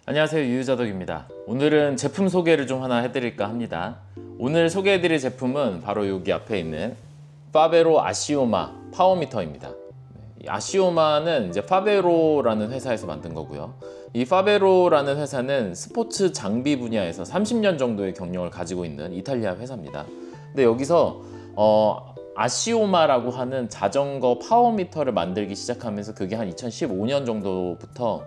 안녕하세요, 유유자덕입니다. 오늘은 제품 소개를 좀 하나 해드릴까 합니다. 오늘 소개해드릴 제품은 바로 여기 앞에 있는 파베로 아시오마 파워미터입니다. 이 아시오마는 이제 파베로라는 회사에서 만든 거고요. 이 파베로라는 회사는 스포츠 장비 분야에서 30년 정도의 경력을 가지고 있는 이탈리아 회사입니다. 근데 여기서 아시오마라고 하는 자전거 파워미터를 만들기 시작하면서 그게 한 2015년 정도부터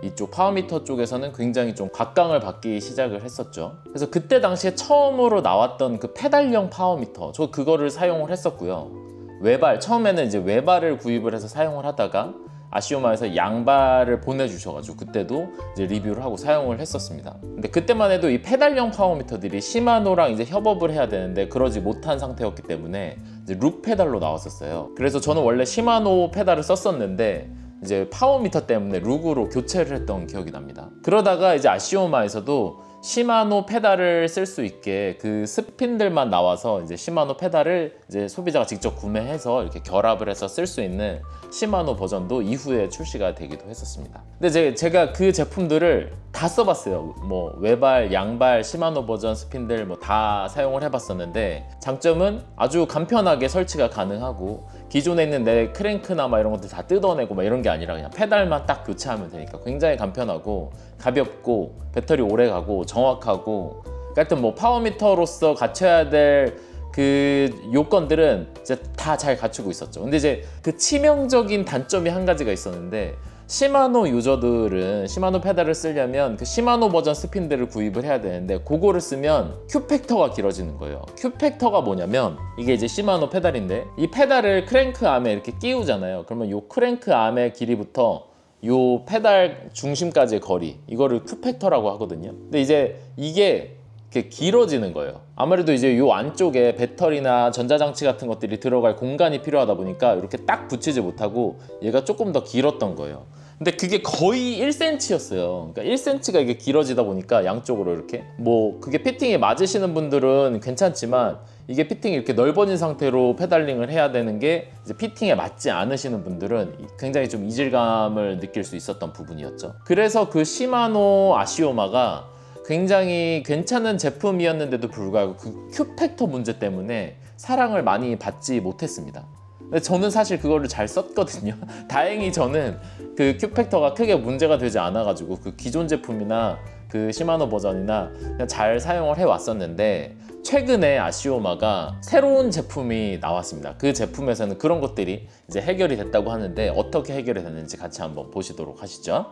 이쪽 파워미터 쪽에서는 굉장히 좀 각광을 받기 시작을 했었죠. 그래서 그때 당시에 처음으로 나왔던 그 페달형 파워미터, 저 그거를 사용을 했었고요. 외발, 처음에는 이제 외발을 구입을 해서 사용을 하다가 아시오마에서 양발을 보내주셔가지고 그때도 이제 리뷰를 하고 사용을 했었습니다. 근데 그때만 해도 이 페달형 파워미터들이 시마노랑 이제 협업을 해야 되는데 그러지 못한 상태였기 때문에 이제 룩 페달로 나왔었어요. 그래서 저는 원래 시마노 페달을 썼었는데 이제 파워미터 때문에 룩으로 교체를 했던 기억이 납니다. 그러다가 이제 아시오마에서도 시마노 페달을 쓸 수 있게 그 스핀들만 나와서 이제 시마노 페달을 이제 소비자가 직접 구매해서 이렇게 결합을 해서 쓸 수 있는 시마노 버전도 이후에 출시가 되기도 했었습니다. 근데 제가 그 제품들을 다 써봤어요. 뭐 외발, 양발, 시마노 버전 스핀들 뭐 다 사용을 해봤었는데 장점은 아주 간편하게 설치가 가능하고 기존에 있는 내 크랭크나 막 이런 것들 다 뜯어내고 막 이런 게 아니라 그냥 페달만 딱 교체하면 되니까 굉장히 간편하고 가볍고 배터리 오래 가고 정확하고, 하여튼 뭐 파워미터로서 갖춰야 될 그 요건들은 이제 다 잘 갖추고 있었죠. 근데 이제 그 치명적인 단점이 한 가지가 있었는데, 시마노 유저들은 시마노 페달을 쓰려면 그 시마노 버전 스핀들을 구입을 해야 되는데 그거를 쓰면 큐팩터가 길어지는 거예요. 큐팩터가 뭐냐면 이게 이제 시마노 페달인데 이 페달을 크랭크 암에 이렇게 끼우잖아요. 그러면 요 크랭크 암의 길이부터 요 페달 중심까지의 거리, 이거를 큐팩터라고 하거든요. 근데 이제 이게 이렇게 길어지는 거예요. 아무래도 이제 요 안쪽에 배터리나 전자장치 같은 것들이 들어갈 공간이 필요하다 보니까 이렇게 딱 붙이지 못하고 얘가 조금 더 길었던 거예요. 근데 그게 거의 1cm였어요. 그러니까 1cm가 이게 길어지다 보니까 양쪽으로 이렇게 뭐 그게 피팅이 맞으시는 분들은 괜찮지만 이게 피팅이 이렇게 넓어진 상태로 페달링을 해야 되는 게 이제 피팅에 맞지 않으시는 분들은 굉장히 좀 이질감을 느낄 수 있었던 부분이었죠. 그래서 그 시마노 아시오마가 굉장히 괜찮은 제품이었는데도 불구하고 그 큐팩터 문제 때문에 사랑을 많이 받지 못했습니다. 근데 저는 사실 그거를 잘 썼거든요. 다행히 저는 그 큐팩터가 크게 문제가 되지 않아가지고 그 기존 제품이나 그 시마노 버전이나 그냥 잘 사용을 해왔었는데, 최근에 아시오마가 새로운 제품이 나왔습니다. 그 제품에서는 그런 것들이 이제 해결이 됐다고 하는데 어떻게 해결이 됐는지 같이 한번 보시도록 하시죠.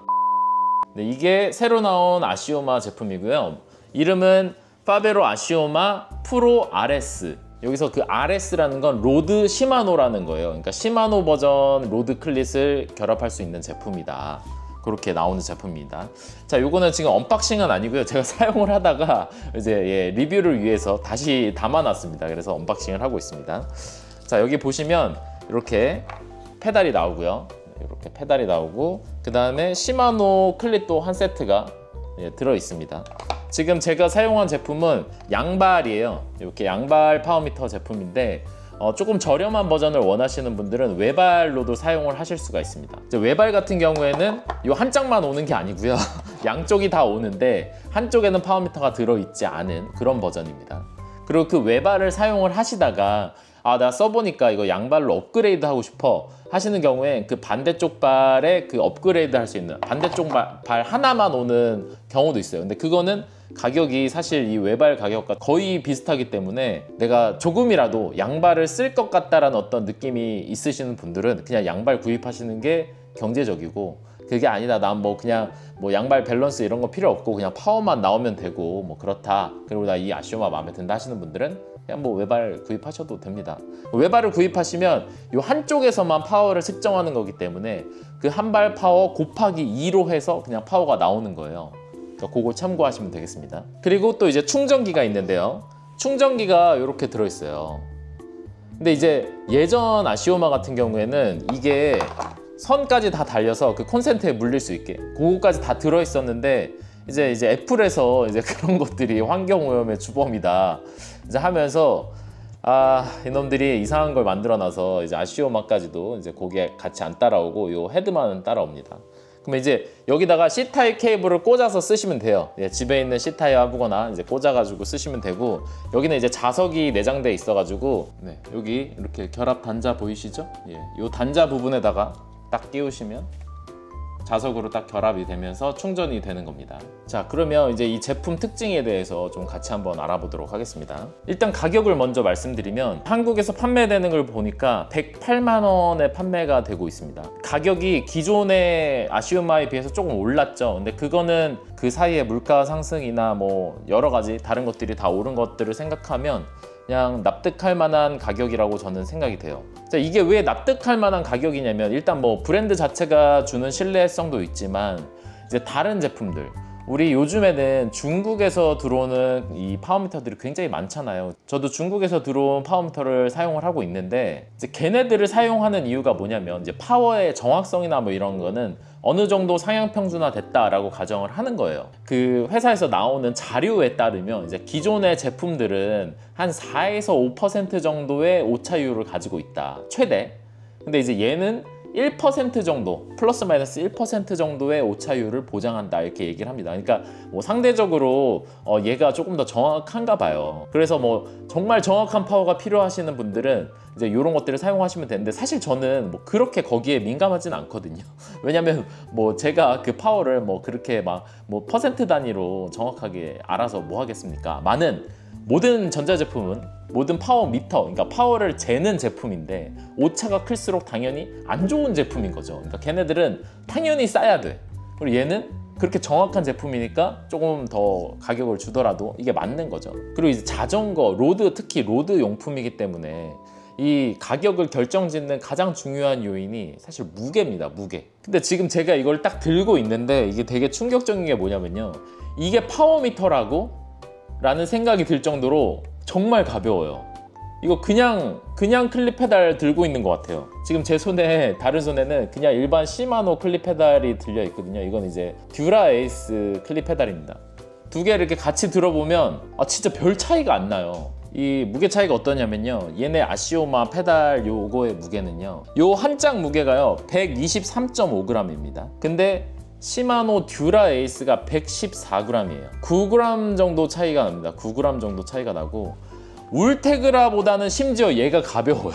네, 이게 새로 나온 아시오마 제품이고요. 이름은 파베로 아시오마 프로 RS. 여기서 그 RS라는 건 로드 시마노라는 거예요. 그러니까 시마노 버전 로드 클릿을 결합할 수 있는 제품이다. 그렇게 나오는 제품입니다. 자, 요거는 지금 언박싱은 아니고요. 제가 사용을 하다가 이제 리뷰를 위해서 다시 담아놨습니다. 그래서 언박싱을 하고 있습니다. 자, 여기 보시면 이렇게 페달이 나오고요. 이렇게 페달이 나오고 그 다음에 시마노 클릿도 한 세트가 들어 있습니다. 지금 제가 사용한 제품은 양발이에요. 이렇게 양발 파워미터 제품인데 조금 저렴한 버전을 원하시는 분들은 외발로도 사용을 하실 수가 있습니다. 이제 외발 같은 경우에는 이 한 짝만 오는 게 아니고요. 양쪽이 다 오는데 한쪽에는 파워미터가 들어있지 않은 그런 버전입니다. 그리고 그 외발을 사용을 하시다가 나 써보니까 이거 양발로 업그레이드 하고 싶어 하시는 경우에 그 반대쪽 발에 그 업그레이드 할 수 있는 반대쪽 발 하나만 오는 경우도 있어요. 근데 그거는 가격이 사실 이 외발 가격과 거의 비슷하기 때문에 내가 조금이라도 양발을 쓸 것 같다라는 어떤 느낌이 있으시는 분들은 그냥 양발 구입하시는 게 경제적이고, 그게 아니다, 난 뭐 그냥 뭐 양발 밸런스 이런 거 필요 없고 그냥 파워만 나오면 되고 뭐 그렇다, 그리고 나 이 아시오마 마음에 든다 하시는 분들은 그냥 뭐 외발 구입하셔도 됩니다. 외발을 구입하시면 이 한쪽에서만 파워를 측정하는 거기 때문에 그 한 발 파워 곱하기 2로 해서 그냥 파워가 나오는 거예요. 그러니까 그거 참고하시면 되겠습니다. 그리고 또 이제 충전기가 있는데요. 충전기가 이렇게 들어있어요. 근데 이제 예전 아시오마 같은 경우에는 이게 선까지 다 달려서 그 콘센트에 물릴 수 있게 그거까지 다 들어있었는데, 이제 애플에서 이제 그런 것들이 환경오염의 주범이다 이제 하면서 이놈들이 이상한 걸 만들어놔서 이제 아시오마까지도 이제 거기에 같이 안 따라오고 요 헤드만은 따라옵니다. 그러면 이제 여기다가 C타입 케이블을 꽂아서 쓰시면 돼요. 예, 집에 있는 C타입 하거나 이제 꽂아가지고 쓰시면 되고, 여기는 이제 자석이 내장돼 있어가지고, 네, 여기 이렇게 결합 단자 보이시죠? 예, 요 단자 부분에다가 딱 끼우시면 자석으로 딱 결합이 되면서 충전이 되는 겁니다. 자, 그러면 이제 이 제품 특징에 대해서 좀 같이 한번 알아보도록 하겠습니다. 일단 가격을 먼저 말씀드리면, 한국에서 판매되는 걸 보니까 108만 원에 판매가 되고 있습니다. 가격이 기존의 아시오마에 비해서 조금 올랐죠. 근데 그거는 그 사이에 물가 상승이나 뭐 여러 가지 다른 것들이 다 오른 것들을 생각하면 그냥 납득할 만한 가격이라고 저는 생각이 돼요. 자, 이게 왜 납득할 만한 가격이냐면, 일단 뭐 브랜드 자체가 주는 신뢰성도 있지만, 이제 다른 제품들, 우리 요즘에는 중국에서 들어오는 이 파워미터들이 굉장히 많잖아요. 저도 중국에서 들어온 파워미터를 사용을 하고 있는데, 이제 걔네들을 사용하는 이유가 뭐냐면, 이제 파워의 정확성이나 뭐 이런 거는 어느 정도 상향 평준화 됐다라고 가정을 하는 거예요. 그 회사에서 나오는 자료에 따르면 이제 기존의 제품들은 한 4에서 5% 정도의 오차율을 가지고 있다, 최대. 근데 이제 얘는 1% 정도, 플러스 마이너스 1% 정도의 오차율을 보장한다, 이렇게 얘기를 합니다. 그러니까 뭐 상대적으로 얘가 조금 더 정확한가 봐요. 그래서 뭐 정말 정확한 파워가 필요하시는 분들은 이제 이런 것들을 사용하시면 되는데, 사실 저는 뭐 그렇게 거기에 민감하진 않거든요. 왜냐면 뭐 제가 그 파워를 뭐 그렇게 막 뭐 퍼센트 단위로 정확하게 알아서 뭐 하겠습니까? 많은 모든 전자제품은, 모든 파워 미터, 그러니까 파워를 재는 제품인데 오차가 클수록 당연히 안 좋은 제품인 거죠. 그러니까 걔네들은 당연히 싸야 돼. 그리고 얘는 그렇게 정확한 제품이니까 조금 더 가격을 주더라도 이게 맞는 거죠. 그리고 이제 자전거, 로드, 특히 로드 용품이기 때문에 이 가격을 결정짓는 가장 중요한 요인이 사실 무게입니다, 무게. 근데 지금 제가 이걸 딱 들고 있는데 이게 되게 충격적인 게 뭐냐면요, 이게 파워미터라고? 라는 생각이 들 정도로 정말 가벼워요. 이거 그냥 클립 페달 들고 있는 것 같아요. 지금 제 손에, 다른 손에는 그냥 일반 시마노 클립 페달이 들려 있거든요. 이건 이제 듀라 에이스 클립 페달입니다. 두 개를 이렇게 같이 들어보면 진짜 별 차이가 안 나요. 이 무게 차이가 어떠냐면요, 얘네 아시오마 페달 요거의 무게는요, 요 한 짝 무게가요 123.5g입니다 근데 시마노 듀라 에이스가 114g이에요 9g 정도 차이가 납니다. 9g 정도 차이가 나고, 울테그라보다는 심지어 얘가 가벼워요.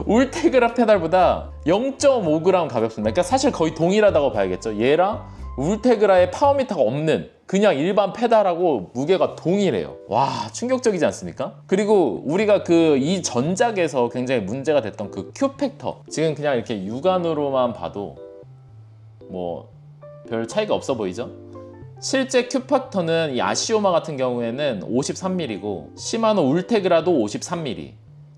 울테그라 페달보다 0.5g 가볍습니다. 그러니까 사실 거의 동일하다고 봐야겠죠. 얘랑 울테그라의 파워미터가 없는 그냥 일반 페달하고 무게가 동일해요. 와, 충격적이지 않습니까? 그리고 우리가 이 전작에서 굉장히 문제가 됐던 그 Q팩터, 지금 그냥 이렇게 육안으로만 봐도 뭐 별 차이가 없어 보이죠? 실제 Q팩터는 이 아시오마 같은 경우에는 53mm고 시마노 울테그라도 53mm,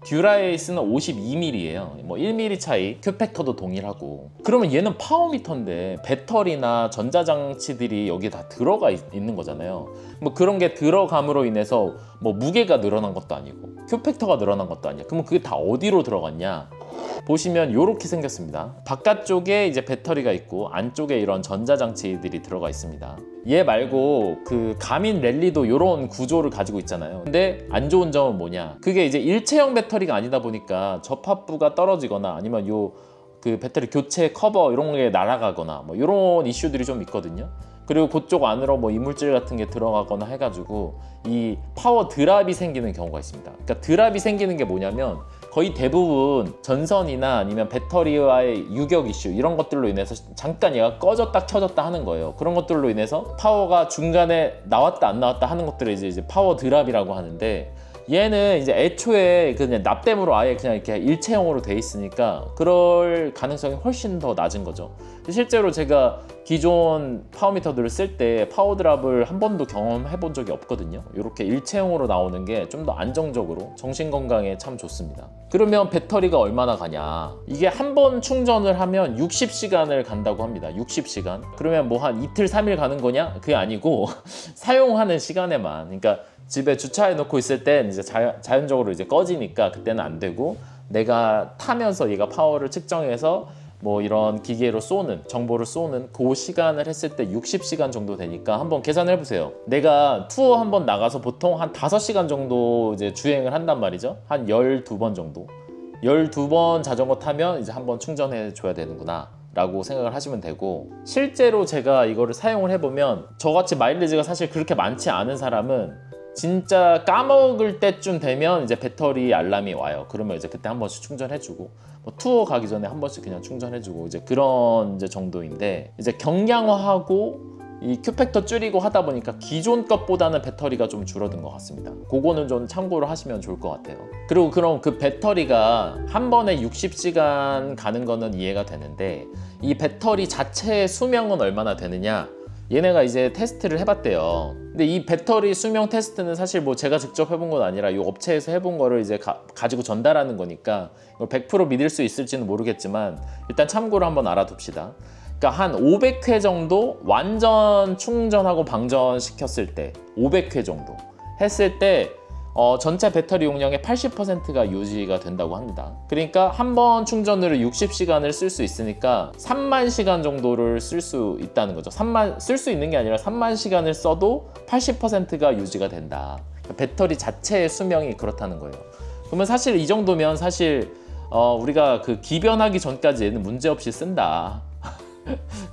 듀라에이스는 52mm예요. 뭐 1mm 차이, Q팩터도 동일하고. 그러면 얘는 파워미터인데 배터리나 전자장치들이 여기에 다 들어가 있는 거잖아요. 뭐 그런 게 들어감으로 인해서 뭐 무게가 늘어난 것도 아니고 Q팩터가 늘어난 것도 아니야. 그러면 그게 다 어디로 들어갔냐? 보시면 이렇게 생겼습니다. 바깥쪽에 이제 배터리가 있고 안쪽에 이런 전자장치들이 들어가 있습니다. 얘 말고 그 가민 랠리도 이런 구조를 가지고 있잖아요. 근데 안 좋은 점은 뭐냐, 그게 이제 일체형 배터리가 아니다 보니까 접합부가 떨어지거나 아니면 그 배터리 교체 커버 이런 게 날아가거나 뭐 이런 이슈들이 좀 있거든요. 그리고 그쪽 안으로 뭐 이물질 같은 게 들어가거나 해가지고 이 파워 드랍이 생기는 경우가 있습니다. 그러니까 드랍이 생기는 게 뭐냐면, 거의 대부분 전선이나 아니면 배터리와의 유격 이슈 이런 것들로 인해서 잠깐 얘가 꺼졌다 켜졌다 하는 거예요. 그런 것들로 인해서 파워가 중간에 나왔다 안 나왔다 하는 것들을 이제 파워 드랍이라고 하는데, 얘는 이제 애초에 그냥 납땜으로 아예 그냥 이렇게 일체형으로 돼 있으니까 그럴 가능성이 훨씬 더 낮은 거죠. 실제로 제가 기존 파워미터들을 쓸 때 파워 드랍을 한 번도 경험해 본 적이 없거든요. 이렇게 일체형으로 나오는 게 좀 더 안정적으로 정신 건강에 참 좋습니다. 그러면 배터리가 얼마나 가냐, 이게 한 번 충전을 하면 60시간을 간다고 합니다. 60시간. 그러면 뭐 한 이틀 3일 가는 거냐? 그게 아니고 사용하는 시간에만, 그러니까 집에 주차해 놓고 있을 땐 이제 자연적으로 이제 꺼지니까 그때는 안 되고, 내가 타면서 얘가 파워를 측정해서 뭐 이런 기계로 정보를 쏘는 그 시간을 했을 때 60시간 정도 되니까 한번 계산을 해보세요. 내가 투어 한번 나가서 보통 한 5시간 정도 이제 주행을 한단 말이죠. 한 12번 정도. 12번 자전거 타면 이제 한번 충전해 줘야 되는구나 라고 생각을 하시면 되고, 실제로 제가 이거를 사용을 해보면 저같이 마일리지가 사실 그렇게 많지 않은 사람은 진짜 까먹을 때쯤 되면 이제 배터리 알람이 와요. 그러면 이제 그때 한 번씩 충전해주고, 뭐 투어 가기 전에 한 번씩 그냥 충전해주고, 이제 그런 이제 정도인데, 이제 경량화하고 이 Q팩터 줄이고 하다 보니까 기존 것보다는 배터리가 좀 줄어든 것 같습니다. 그거는 좀 참고를 하시면 좋을 것 같아요. 그리고 그럼 그 배터리가 한 번에 60시간 가는 거는 이해가 되는데, 이 배터리 자체의 수명은 얼마나 되느냐, 얘네가 이제 테스트를 해봤대요. 근데 이 배터리 수명 테스트는 사실 뭐 제가 직접 해본 건 아니라 이 업체에서 해본 거를 이제 가지고 전달하는 거니까 이걸 100% 믿을 수 있을지는 모르겠지만 일단 참고로 한번 알아둡시다. 그러니까 한 500회 정도 완전 충전하고 방전시켰을 때 500회 정도 했을 때 전체 배터리 용량의 80%가 유지가 된다고 합니다. 그러니까 한 번 충전으로 60시간을 쓸 수 있으니까 3만 시간 정도를 쓸 수 있다는 거죠. 쓸 수 있는 게 아니라 3만 시간을 써도 80%가 유지가 된다. 배터리 자체의 수명이 그렇다는 거예요. 그러면 사실 이 정도면 사실 우리가 그 기변하기 전까지는 문제없이 쓴다.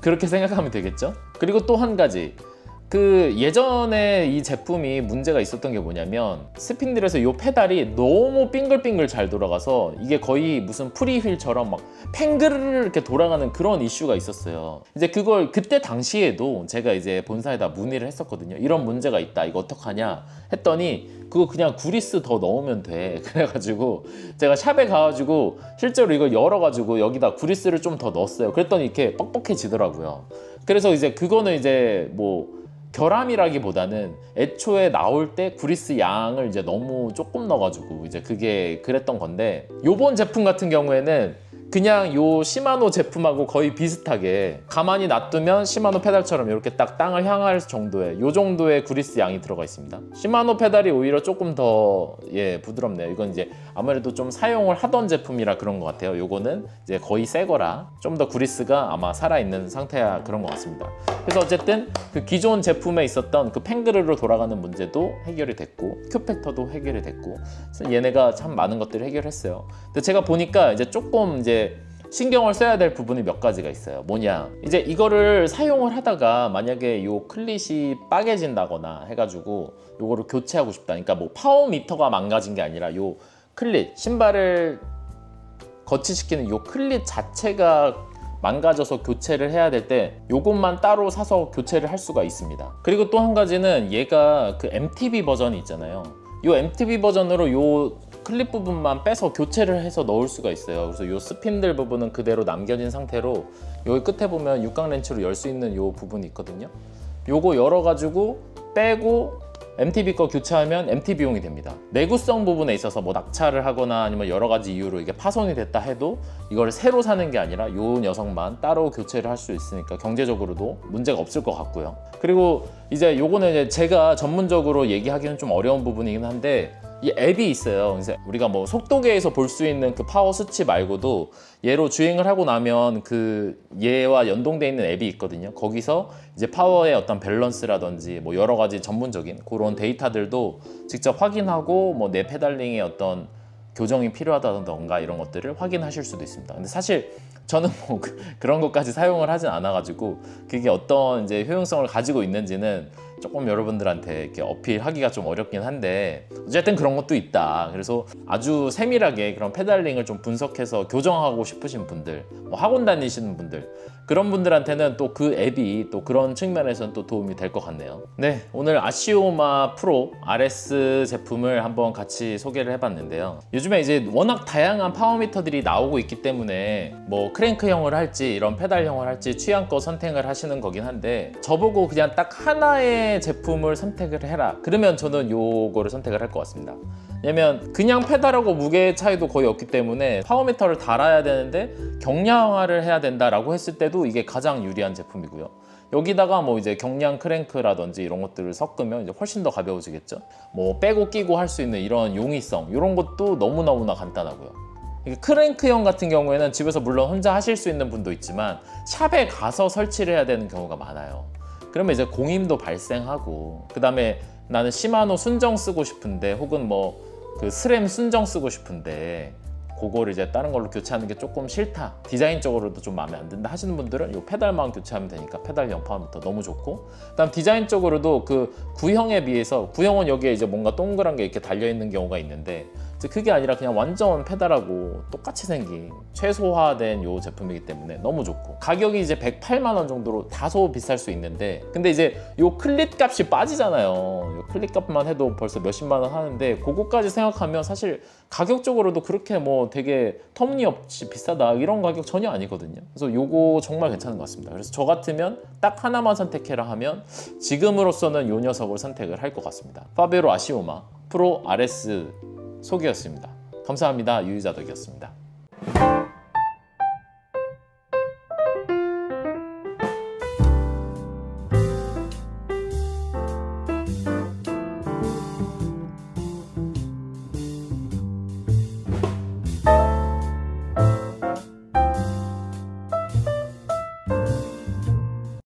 그렇게 생각하면 되겠죠. 그리고 또 한 가지, 그 예전에 이 제품이 문제가 있었던 게 뭐냐면 스핀들에서 이 페달이 너무 빙글빙글 잘 돌아가서 이게 거의 무슨 프리휠처럼 막 팽그르르 이렇게 돌아가는 그런 이슈가 있었어요. 이제 그걸 그때 당시에도 제가 이제 본사에다 문의를 했었거든요. 이런 문제가 있다, 이거 어떡하냐 했더니 그거 그냥 구리스 더 넣으면 돼. 그래가지고 제가 샵에 가가지고 실제로 이걸 열어가지고 여기다 구리스를 좀 더 넣었어요. 그랬더니 이렇게 뻑뻑해지더라고요. 그래서 이제 그거는 이제 뭐 결함이라기보다는 애초에 나올 때 구리스 양을 이제 너무 조금 넣어가지고 이제 그게 그랬던 건데, 요번 제품 같은 경우에는 그냥 요 시마노 제품하고 거의 비슷하게 가만히 놔두면 시마노 페달처럼 이렇게 딱 땅을 향할 정도의 요 정도의 구리스 양이 들어가 있습니다. 시마노 페달이 오히려 조금 더 부드럽네요. 이건 이제 아무래도 좀 사용을 하던 제품이라 그런 것 같아요. 요거는 이제 거의 새 거라 좀 더 구리스가 아마 살아있는 상태야 그런 것 같습니다. 그래서 어쨌든 그 기존 제품에 있었던 그 팽그르르 돌아가는 문제도 해결이 됐고, Q팩터도 해결이 됐고, 얘네가 참 많은 것들을 해결했어요. 근데 제가 보니까 이제 조금 이제 신경을 써야 될 부분이 몇 가지가 있어요. 뭐냐, 이제 이거를 사용을 하다가 만약에 요 클릿이 빠개진다거나 해가지고 요거를 교체하고 싶다. 그러니까 뭐 파워미터가 망가진 게 아니라 요 클릿, 신발을 거치시키는 요 클릿 자체가 망가져서 교체를 해야 될 때 요것만 따로 사서 교체를 할 수가 있습니다. 그리고 또 한 가지는 얘가 그 MTB 버전이 있잖아요. 요 MTB 버전으로 요 클립 부분만 빼서 교체를 해서 넣을 수가 있어요. 그래서 요 스핀들 부분은 그대로 남겨진 상태로 여기 끝에 보면 육각 렌치로 열 수 있는 요 부분이 있거든요. 요거 열어가지고 빼고 MTB 거 교체하면 MT 비용이 됩니다. 내구성 부분에 있어서 뭐 낙차를 하거나 아니면 여러 가지 이유로 이게 파손이 됐다 해도 이걸 새로 사는 게 아니라 요 녀석만 따로 교체를 할 수 있으니까 경제적으로도 문제가 없을 것 같고요. 그리고 이제 요거는 이제 제가 전문적으로 얘기하기는 좀 어려운 부분이긴 한데, 이 앱이 있어요. 그래서 우리가 뭐 속도계에서 볼 수 있는 그 파워 수치 말고도 얘로 주행을 하고 나면 그 얘와 연동되어 있는 앱이 있거든요. 거기서 이제 파워의 어떤 밸런스라든지 뭐 여러 가지 전문적인 그런 데이터들도 직접 확인하고 뭐 내 페달링의 어떤 교정이 필요하다던가 이런 것들을 확인하실 수도 있습니다. 근데 사실 저는 뭐 그런 것까지 사용을 하진 않아가지고 그게 어떤 이제 효용성을 가지고 있는지는 조금 여러분들한테 이렇게 어필하기가 좀 어렵긴 한데, 어쨌든 그런 것도 있다. 그래서 아주 세밀하게 그런 페달링을 좀 분석해서 교정하고 싶으신 분들, 뭐 학원 다니시는 분들, 그런 분들한테는 또 그 앱이 또 그런 측면에서는 또 도움이 될 것 같네요. 네, 오늘 아시오마 프로 RS 제품을 한번 같이 소개를 해봤는데요. 요즘에 이제 워낙 다양한 파워미터들이 나오고 있기 때문에 뭐 크랭크형을 할지 이런 페달형을 할지 취향껏 선택을 하시는 거긴 한데, 저보고 그냥 딱 하나의 제품을 선택을 해라 그러면 저는 요거를 선택을 할 것 같습니다. 왜냐면 그냥 페달하고 무게 차이도 거의 없기 때문에 파워미터를 달아야 되는데 경량화를 해야 된다라고 했을 때도 이게 가장 유리한 제품이고요. 여기다가 뭐 이제 경량 크랭크라든지 이런 것들을 섞으면 이제 훨씬 더 가벼워지겠죠. 뭐 빼고 끼고 할 수 있는 이런 용이성, 이런 것도 너무너무나 간단하고요. 크랭크형 같은 경우에는 집에서 물론 혼자 하실 수 있는 분도 있지만 샵에 가서 설치를 해야 되는 경우가 많아요. 그러면 이제 공임도 발생하고, 그 다음에 나는 시마노 순정 쓰고 싶은데 혹은 뭐 그 스램 순정 쓰고 싶은데 그거를 이제 다른 걸로 교체하는 게 조금 싫다, 디자인적으로도 좀 마음에 안 든다 하시는 분들은 이 페달만 교체하면 되니까 페달형 파워미터 너무 좋고, 그다음 디자인적으로도 그 구형에 비해서, 구형은 여기에 이제 뭔가 동그란 게 이렇게 달려 있는 경우가 있는데 이제 그게 아니라 그냥 완전 페달하고 똑같이 생긴 최소화된 요 제품이기 때문에 너무 좋고, 가격이 이제 108만 원 정도로 다소 비쌀 수 있는데, 근데 이제 요 클릿 값이 빠지잖아요. 요 클릿 값만 해도 벌써 몇십만 원 하는데, 그거까지 생각하면 사실 가격적으로도 그렇게 뭐 되게 터무니없이 비싸다 이런 가격 전혀 아니거든요. 그래서 요거 정말 괜찮은 것 같습니다. 그래서 저 같으면 딱 하나만 선택해라 하면 지금으로서는 요 녀석을 선택을 할 것 같습니다. 파베로 아시오마 프로 RS 소개였습니다. 감사합니다. 유유자덕이었습니다.